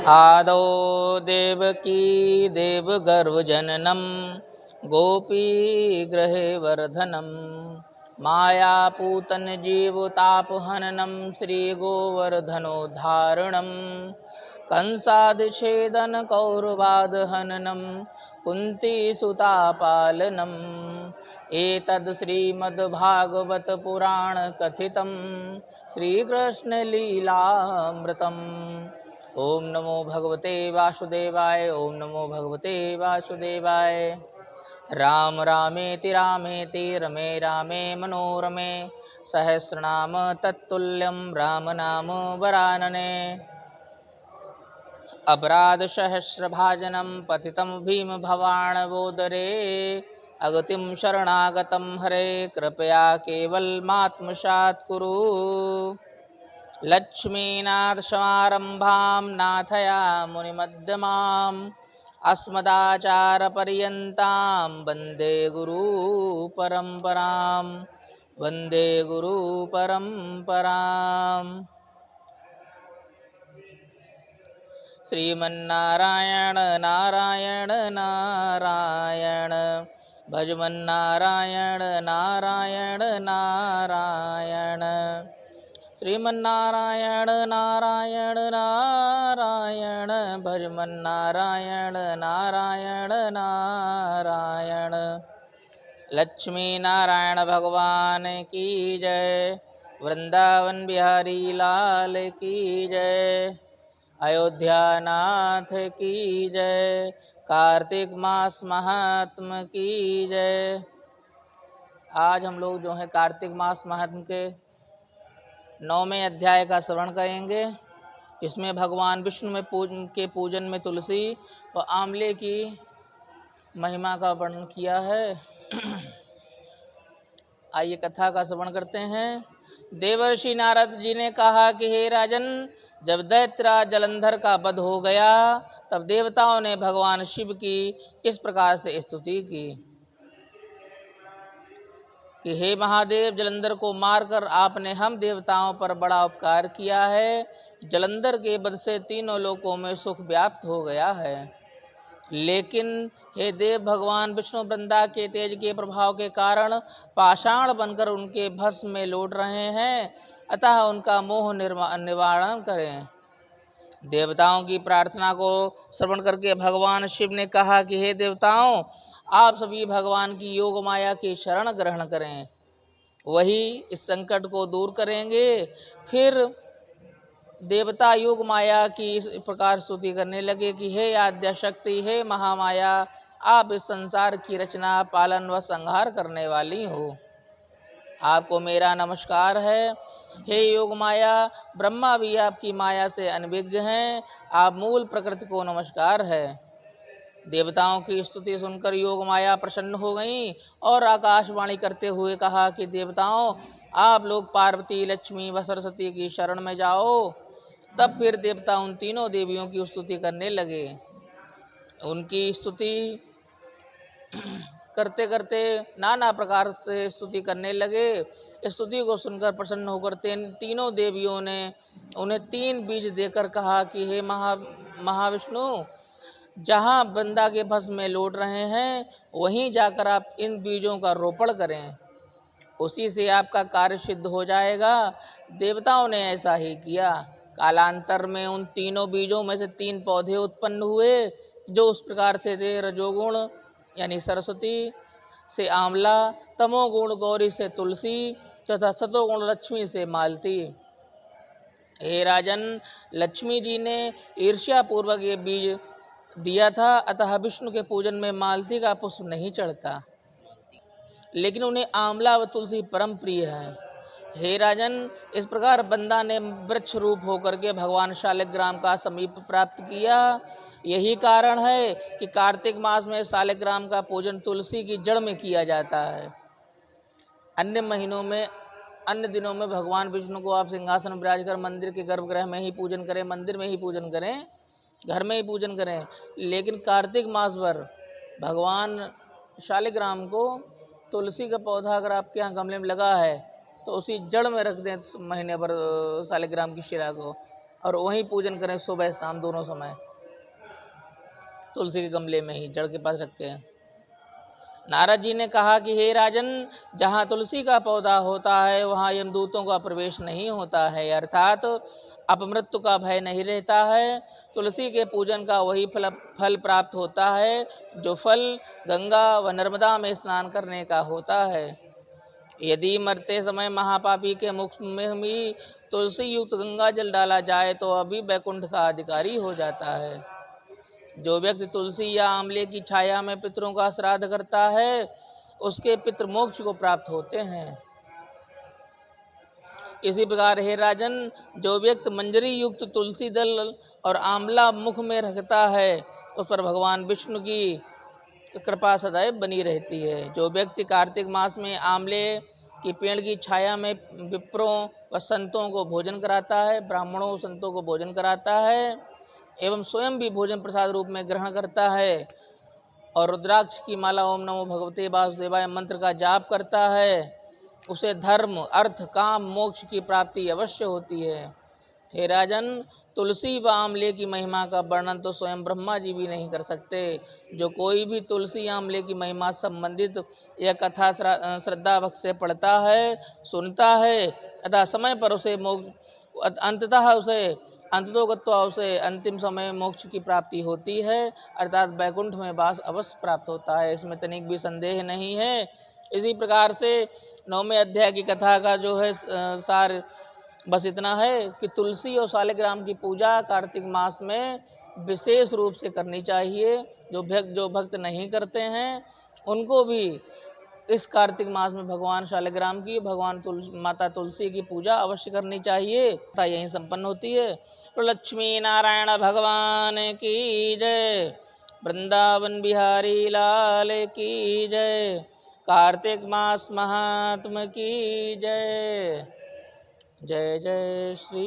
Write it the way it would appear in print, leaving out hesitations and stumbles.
आदौ देवकी देवगर्भजननं गोपीगृहे वर्धनं मायापूतनजीवतापहननं श्रीगोवर्धनोद्धारणं कंसादिच्छेदन कौरवादहननं कुन्तीसुतापालनम् एतद् श्रीमद्भागवत पुराण कथितं श्रीकृष्णलीलामृतम्। ओम नमो भगवते वासुदेवाय। ओम नमो भगवते वासुदेवाय। राम रामेति रामेति रमे रामे मनोरमे सहस्रनाम तत्तुल्यं राम नाम वरानने। अपराध सहस्रभाजनं पतितं भीम भवाणवोदरे अगतिं शरणागतं हरे कृपया केवलमात्मसात् कुरु। लक्ष्मीनाथ समारंभां नाथया मुनिमध्यमाम् अस्मदाचार्यपर्यन्तां वन्दे गुरुपरम्परां। वन्दे गुरुपरम्पराम्। श्रीमन्नारायण नारायण नारायण भजमन्नारायण नारायण नारायण श्रीमन्नारायण नारायण नारायण भजमन्नारायण नारायण नारायण। लक्ष्मी नारायण भगवान की जय। वृंदावन बिहारी लाल की जय। अयोध्या नाथ की जय। कार्तिक मास महात्म की जय। आज हम लोग जो है कार्तिक मास महात्म के 9वें अध्याय का श्रवण करेंगे, इसमें भगवान विष्णु में पूजन में तुलसी और आंवले की महिमा का वर्णन किया है। आइए कथा का श्रवण करते हैं। देवर्षि नारद जी ने कहा कि हे राजन, जब दैत्यराज जलंधर का वध हो गया तब देवताओं ने भगवान शिव की इस प्रकार से स्तुति की कि हे महादेव, जलंधर को मारकर आपने हम देवताओं पर बड़ा उपकार किया है। जलंधर के वध से तीनों लोकों में सुख व्याप्त हो गया है। लेकिन हे देव, भगवान विष्णु वृंदा के तेज के प्रभाव के कारण पाषाण बनकर उनके भस्म में लौट रहे हैं, अतः उनका मोह निवारण करें। देवताओं की प्रार्थना को श्रवण करके भगवान शिव ने कहा कि हे देवताओं, आप सभी भगवान की योग माया की शरण ग्रहण करें, वही इस संकट को दूर करेंगे। फिर देवता योग माया की इस प्रकार स्तुति करने लगे कि हे आद्या शक्ति, हे महामाया, आप इस संसार की रचना, पालन व संहार करने वाली हो, आपको मेरा नमस्कार है। हे योग माया, ब्रह्मा भी आपकी माया से अनभिज्ञ हैं, आप मूल प्रकृति को नमस्कार है। देवताओं की स्तुति सुनकर योग माया प्रसन्न हो गई और आकाशवाणी करते हुए कहा कि देवताओं, आप लोग पार्वती, लक्ष्मी व सरस्वती की शरण में जाओ। तब फिर देवता उन तीनों देवियों की स्तुति करने लगे। उनकी स्तुति करते करते नाना प्रकार से स्तुति करने लगे। स्तुति को सुनकर प्रसन्न होकर तीनों देवियों ने उन्हें 3 बीज देकर कहा कि हे महाविष्णु, जहाँ वृंदा के भस्म में लौट रहे हैं, वहीं जाकर आप इन बीजों का रोपण करें, उसी से आपका कार्य सिद्ध हो जाएगा। देवताओं ने ऐसा ही किया। कालांतर में उन तीनों बीजों में से 3 पौधे उत्पन्न हुए, जो उस प्रकार थे रजोगुण यानी सरस्वती से आंवला, तमोगुण गौरी से तुलसी तथा सतोगुण लक्ष्मी से मालती। हे राजन, लक्ष्मी जी ने ईर्ष्या पूर्वक ये बीज दिया था, अतः विष्णु के पूजन में मालती का पुष्प नहीं चढ़ता, लेकिन उन्हें आंवला व तुलसी परम प्रिय है। हे राजन, इस प्रकार बंदा ने वृक्ष रूप होकर के भगवान शालिग्राम का समीप प्राप्त किया। यही कारण है कि कार्तिक मास में शालिग्राम का पूजन तुलसी की जड़ में किया जाता है। अन्य महीनों में, अन्य दिनों में भगवान विष्णु को आप सिंहासन विराज कर मंदिर के गर्भगृह में ही पूजन करें, मंदिर में ही पूजन करें, घर में ही पूजन करें, लेकिन कार्तिक मास भर भगवान शालिग्राम को, तुलसी का पौधा अगर आपके यहाँ गमले में लगा है तो उसी जड़ में रख दें महीने भर शालिग्राम की शिला को, और वहीं पूजन करें सुबह शाम दोनों समय, तुलसी के गमले में ही जड़ के पास रख के। नारद जी ने कहा कि हे राजन, जहाँ तुलसी का पौधा होता है वहाँ यमदूतों का प्रवेश नहीं होता है, अर्थात अपमृत्यु का भय नहीं रहता है। तुलसी के पूजन का वही फल प्राप्त होता है जो फल गंगा व नर्मदा में स्नान करने का होता है। यदि मरते समय महापापी के मुख में भी तुलसी युक्त गंगा जल डाला जाए तो अभी वैकुंठ का अधिकारी हो जाता है। जो व्यक्ति तुलसी या आंवले की छाया में पितरों का श्राद्ध करता है उसके पितृ मोक्ष को प्राप्त होते हैं। इसी प्रकार हे राजन, जो व्यक्ति मंजरी युक्त तुलसी दल और आंवला मुख में रखता है उस पर भगवान विष्णु की कृपा सदैव बनी रहती है। जो व्यक्ति कार्तिक मास में आंवले की पेड़ की छाया में विप्रों व संतों को भोजन कराता है, ब्राह्मणों संतों को भोजन कराता है एवं स्वयं भी भोजन प्रसाद रूप में ग्रहण करता है और रुद्राक्ष की माला ओम नमो भगवते वासुदेवाय मंत्र का जाप करता है, उसे धर्म अर्थ काम मोक्ष की प्राप्ति अवश्य होती है। हे राजन, तुलसी व आंवले की महिमा का वर्णन तो स्वयं ब्रह्मा जी भी नहीं कर सकते। जो कोई भी तुलसी आंवले की महिमा संबंधित यह कथा श्रद्धा भक्ति से पढ़ता है, सुनता है तथा समय पर उसे अंततः उसे अंततोगत्वा उसे अंतिम समय मोक्ष की प्राप्ति होती है, अर्थात वैकुंठ में वास अवश्य प्राप्त होता है, इसमें तनिक भी संदेह नहीं है। इसी प्रकार से 9वें अध्याय की कथा का जो है सार बस इतना है कि तुलसी और शालिग्राम की पूजा कार्तिक मास में विशेष रूप से करनी चाहिए। जो भक्त नहीं करते हैं उनको भी इस कार्तिक मास में भगवान शालिग्राम की माता तुलसी की पूजा अवश्य करनी चाहिए। तथा यहीं संपन्न होती है। तो लक्ष्मी नारायण भगवान की जय, वृंदावन बिहारी लाल की जय, कार्तिक मास महात्म की जय। जय जय श्री